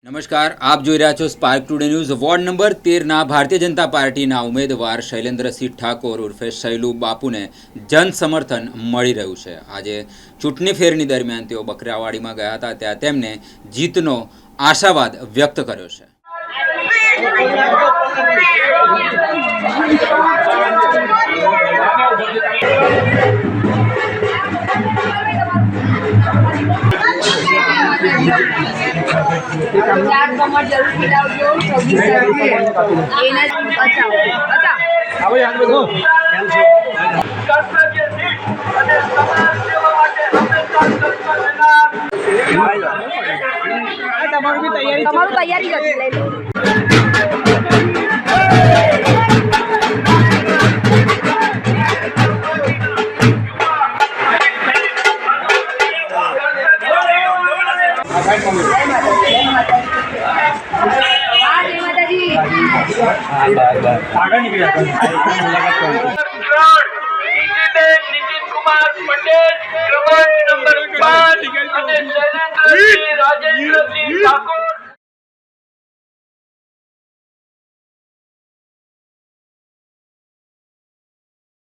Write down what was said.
નમસ્કાર, આપ જોઈ રહ્યા છો Spark Today News. Ward number 13ના ભારતીય જનતા પાર્ટીના ઉમેદવાર શૈલેન્દ્રસિંહ ઠાકોર ઉર્ફે શૈલુ બાપુને જન સમર્થન મળી રહ્યું છે। આજે ચૂંટણી ફેરની દરમિયાન તેઓ બકરાવાડીમાં ગયા હતા, ત્યાં તેમને જીતનો આશાવાદ વ્યક્ત કર્યો છે। जरूर खिलाओ 24 तैयारी नितिन कुमार पटेल क्रमांक नंबर 5 અને શૈલેન્દ્રસિંહ રાજેન્દ્રસિંહ ઠાકોર